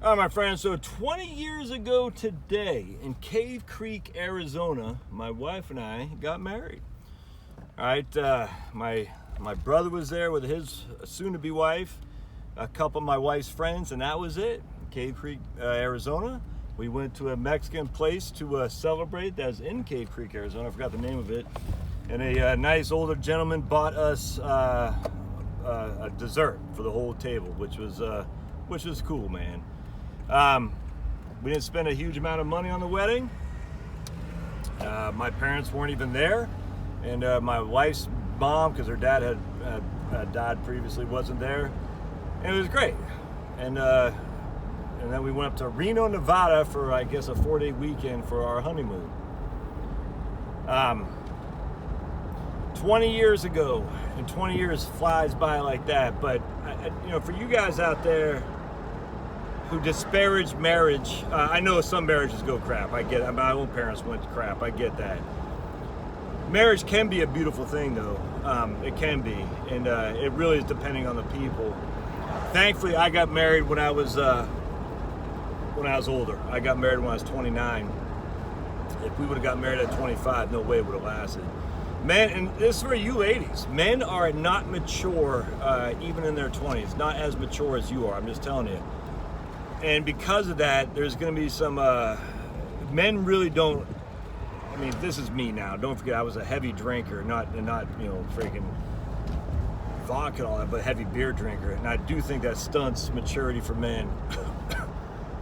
All right, my friends, so 20 years ago today in Cave Creek, Arizona, my wife and I got married. All right, my brother was there with his soon-to-be wife, a couple of my wife's friends, and that was it. Cave Creek, Arizona. We went to a Mexican place to celebrate. That's in Cave Creek, Arizona. I forgot the name of it. And a nice older gentleman bought us a dessert for the whole table, which was cool, man. We didn't spend a huge amount of money on the wedding. My parents weren't even there, and my wife's mom, because her dad had died previously, wasn't there, and it was great. And then we went up to Reno, Nevada for, I guess, a 4-day weekend for our honeymoon. 20 years ago, and 20 years flies by like that, but for you guys out there who disparage marriage, I know some marriages go crap. I get it. My own parents went to crap. I get that. Marriage can be a beautiful thing, though. It can be, and it really is depending on the people. Thankfully, I got married when I was older. I got married when I was 29. If we would have got married at 25, no way it would have lasted. Men, and this is for you ladies, men are not mature even in their 20s, not as mature as you are. I'm just telling you. And because of that, there's going to be some, men really don't, I mean, this is me now. Don't forget, I was a heavy drinker, not freaking vodka and all that, but a heavy beer drinker. And I do think that stunts maturity for men.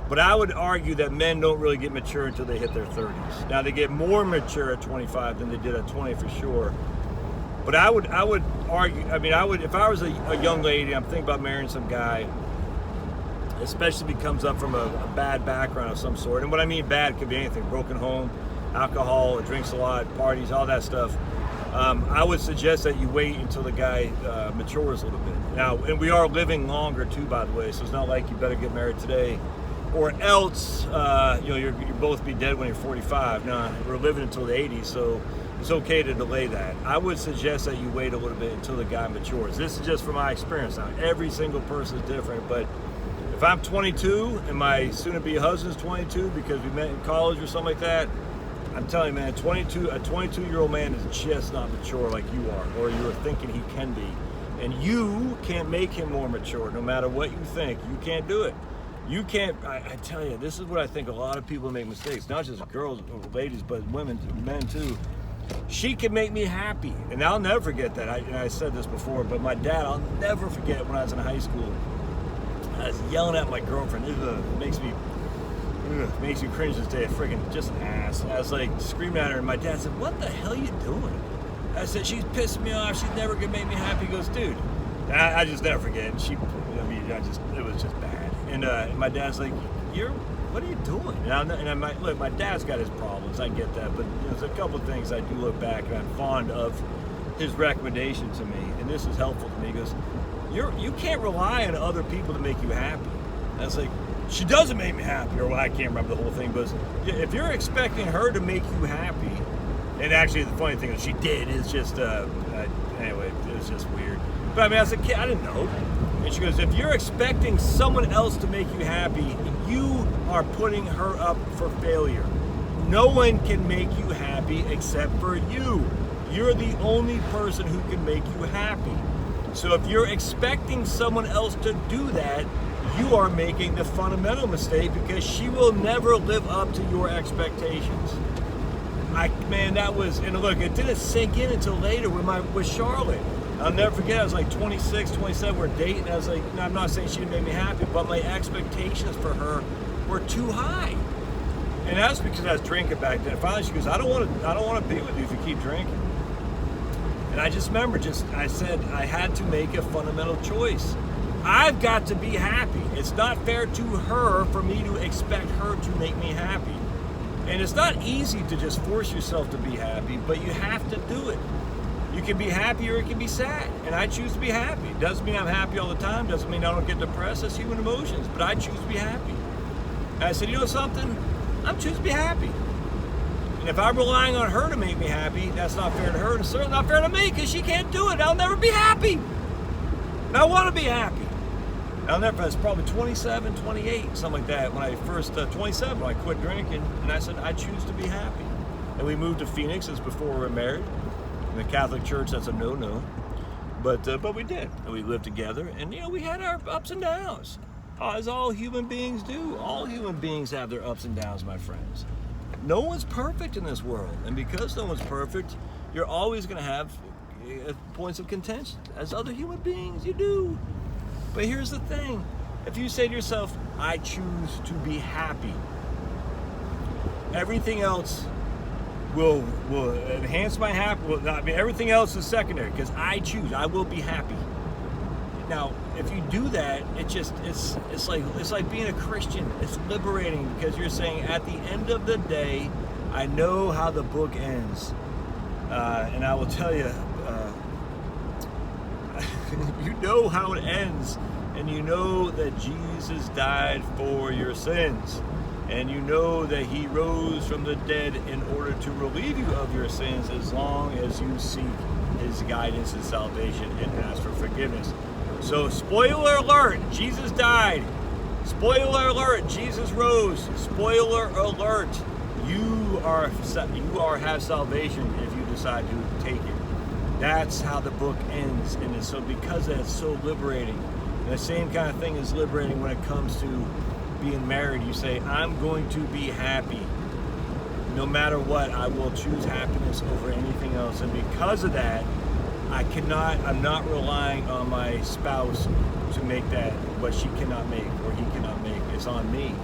But I would argue that men don't really get mature until they hit their 30s. Now, they get more mature at 25 than they did at 20 for sure. But I would argue, if I was a young lady, I'm thinking about marrying some guy, especially if he comes up from a bad background of some sort. And what I mean bad could be anything: broken home, alcohol, drinks a lot, parties, all that stuff. I would suggest that you wait until the guy matures a little bit. Now, and we are living longer too, by the way, so it's not like you better get married today, or else you'll both be dead when you're 45. No, we're living until the 80s, so it's okay to delay that. I would suggest that you wait a little bit until the guy matures. This is just from my experience. Now, every single person is different, but if I'm 22 and my soon-to-be husband's 22 because we met in college or something like that, I'm telling you, man, a 22-year-old man is just not mature like you are, or you're thinking he can be. And you can't make him more mature, no matter what you think. You can't do it. You can't, I tell you, this is what I think a lot of people make mistakes, not just girls or ladies, but women, men too. She can make me happy, and I'll never forget that. I said this before, but my dad, I'll never forget when I was in high school. I was yelling at my girlfriend. It makes me cringe this day. Freaking just an ass. I was like screaming at her, and my dad said, "What the hell are you doing?" I said, "She's pissing me off. She's never gonna make me happy." He goes, "Dude," I just never forget. And it was just bad. And my dad's like, "What are you doing?" And look, my dad's got his problems. I get that, but there's a couple of things I do look back, and I'm fond of his recommendation to me, and this is helpful to me. He goes, You can't rely on other people to make you happy. I was like, she doesn't make me happy, or I can't remember the whole thing, but if you're expecting her to make you happy, and actually the funny thing is she did, it's just, anyway, it was just weird. But I mean, as a kid, I didn't know. And she goes, if you're expecting someone else to make you happy, you are putting her up for failure. No one can make you happy except for you. You're the only person who can make you happy. So if you're expecting someone else to do that, you are making the fundamental mistake, because she will never live up to your expectations. And look, it didn't sink in until later with Charlotte. I'll never forget, I was like 26, 27, we're dating, and I was like, I'm not saying she didn't make me happy, but my expectations for her were too high. And that's because I was drinking back then. Finally she goes, I don't want to be with you if you keep drinking. And I just remember, I said I had to make a fundamental choice. I've got to be happy. It's not fair to her for me to expect her to make me happy. And it's not easy to just force yourself to be happy, but you have to do it. You can be happy or it can be sad. And I choose to be happy. Doesn't mean I'm happy all the time. Doesn't mean I don't get depressed. That's human emotions. But I choose to be happy. And I said, you know something? I'm choosing to be happy. And if I'm relying on her to make me happy, that's not fair to her, and it's certainly not fair to me, because she can't do it. I'll never be happy. And I want to be happy. I'll never forget, it's probably 27, 28, something like that, when I first, 27, when I quit drinking, and I said, I choose to be happy. And we moved to Phoenix, as before we were married. In the Catholic Church, that's a no-no. But we did, and we lived together, and we had our ups and downs, as all human beings do. All human beings have their ups and downs, my friends. No one's perfect in this world, and because no one's perfect, you're always going to have points of contention. As other human beings, you do. But here's the thing: if you say to yourself, I choose to be happy, everything else will enhance my happiness. I mean, everything else is secondary, because I choose. I will be happy. Now, if you do that, it's like being a Christian. It's liberating, because you're saying, at the end of the day, I know how the book ends, and I will tell you, you know how it ends, and you know that Jesus died for your sins. And you know that he rose from the dead in order to relieve you of your sins, as long as you seek his guidance and salvation and ask for forgiveness. So, spoiler alert, Jesus died. Spoiler alert, Jesus rose. Spoiler alert, you have salvation if you decide to take it. That's how the book ends. And so because that's so liberating, and the same kind of thing is liberating when it comes to being married. You say, I'm going to be happy. No matter what, I will choose happiness over anything else. And because of that, I'm not relying on my spouse to make that what she cannot make or he cannot make. It's on me.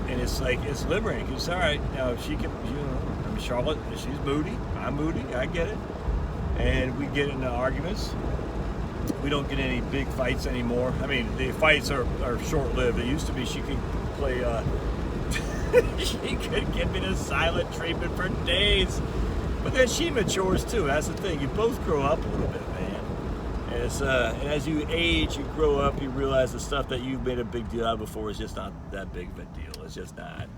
And it's liberating. It's all right. Now, she can, I mean, Charlotte, she's moody. I'm moody. I get it. And we get into arguments. We don't get any big fights anymore. I mean, the fights are short-lived. It used to be she could play, she could give me the silent treatment for days. But then she matures too. That's the thing. You both grow up a little bit, man. And as you age, you grow up, you realize the stuff that you've made a big deal out of before is just not that big of a deal. It's just not.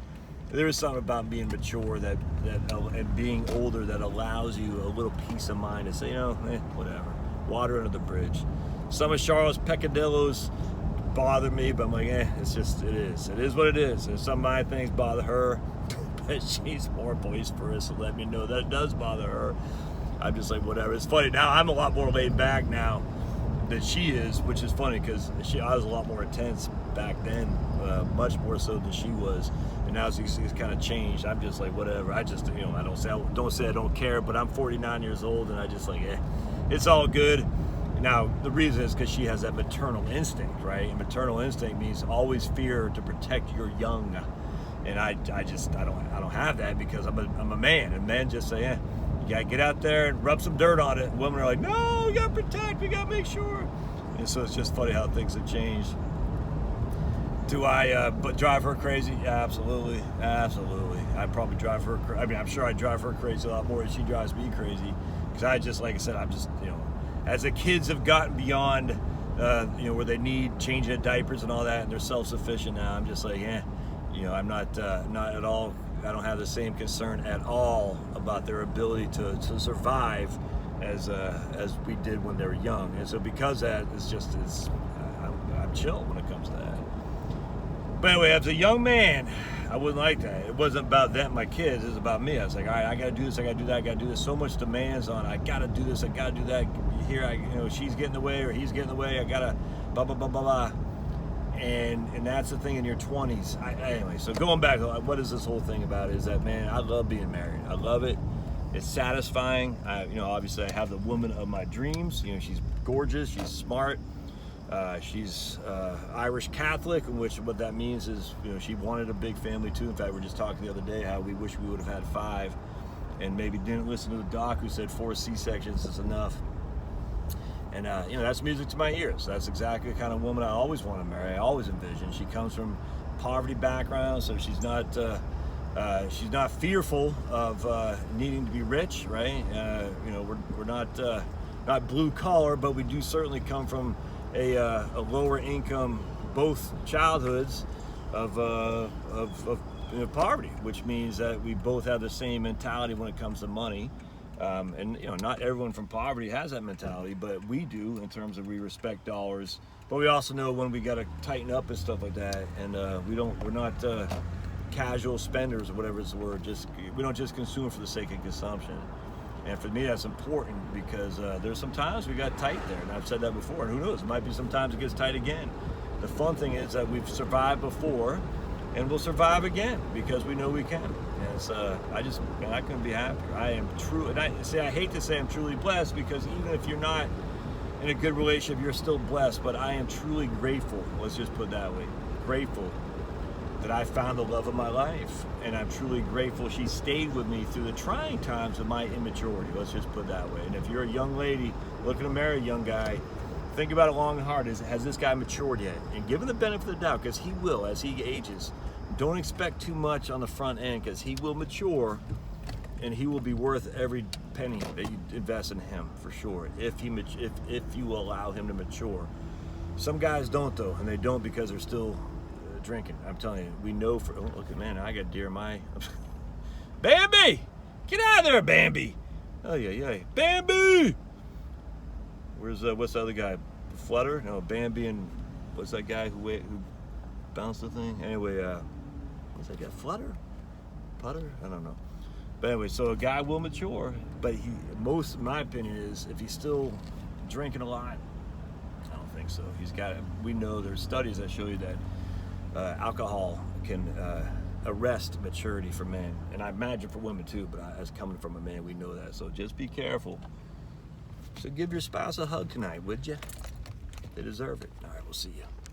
There is something about being mature and being older that allows you a little peace of mind to say, whatever. Water under the bridge. Some of Charlotte's peccadillos bother me, but I'm like, it is what it is. And some of my things bother her, but she's more boisterous to let me know that it does bother her. I'm just like, whatever. It's funny now. I'm a lot more laid back now than she is, which is funny, because I was a lot more intense back then, much more so than she was. And now she's kind of changed. I'm just like, whatever. I just, I don't say I don't care, but I'm 49 years old, and I just like, it's all good. Now, the reason is because she has that maternal instinct, right? And maternal instinct means always fear to protect your young. And I don't have that, because I'm a man, and men just say, you gotta get out there and rub some dirt on it. And women are like, no, we gotta protect, we gotta make sure. And so it's just funny how things have changed. Do I drive her crazy? Yeah, absolutely. I probably drive her. I'm sure I drive her crazy a lot more than she drives me crazy. Because like I said, I'm just, as the kids have gotten beyond, where they need changing of diapers and all that, and they're self-sufficient now, I'm just like, I'm not at all. I don't have the same concern at all about their ability to survive as we did when they were young. And so because of that, I'm chill when it comes to that. But anyway, as a young man, I wouldn't like that. It wasn't about them, my kids. It was about me. I was like, all right, I got to do this, I got to do that, I got to do this. So much demands on, I got to do this, I got to do that. Here, she's getting in the way, or he's getting in the way. I got to blah, blah, blah, blah, blah. And that's the thing in your 20s. Anyway, so going back, what is this whole thing about? Is that, man, I love being married. I love it. It's satisfying. Obviously, I have the woman of my dreams. She's gorgeous. She's smart. She's Irish Catholic, what that means is, she wanted a big family too. In fact, we were just talking the other day how we wish we would have had 5, and maybe didn't listen to the doc who said 4 C-sections is enough. And that's music to my ears. That's exactly the kind of woman I always want to marry. I always envision. She comes from poverty background, so she's not fearful of needing to be rich, right? We're not blue collar, but we do certainly come from a lower income, both childhoods of poverty, which means that we both have the same mentality when it comes to money. And you know, not everyone from poverty has that mentality, but we do, in terms of we respect dollars, but we also know when we got to tighten up and stuff like that. And we're not casual spenders or whatever is the word. We don't just consume for the sake of consumption. And for me, that's important because there's some times we got tight there, and I've said that before. And who knows? It might be sometimes it gets tight again. The fun thing is that we've survived before, and we'll survive again because we know we can. And it's, I couldn't be happier. I am true, and I hate to say I'm truly blessed, because even if you're not in a good relationship, you're still blessed. But I am truly grateful. Let's just put it that way. Grateful that I found the love of my life, and I'm truly grateful she stayed with me through the trying times of my immaturity. Let's just put it that way. And if you're a young lady looking to marry a young guy, think about it long and hard. Has this guy matured yet? And give him the benefit of the doubt, because he will as he ages. Don't expect too much on the front end, because he will mature, and he will be worth every penny that you invest in him, for sure, if you will allow him to mature. Some guys don't, though, and they don't because they're still drinking. I'm telling you, we know for, oh, look at, man, I got deer in my Bambi, get out of there, Bambi. Oh yeah, Bambi. Where's what's the other guy? Flutter? No, Bambi, and what's that guy who bounced the thing? Anyway, what's that guy? Flutter? Putter? I don't know. But anyway, so a guy will mature, but in my opinion, is if he's still drinking a lot, I don't think so. We know there's studies that show you that alcohol can arrest maturity for men, and I imagine for women too, but as coming from a man, we know that. So just be careful. So give your spouse a hug tonight, would you? They deserve it. All right, we'll see you.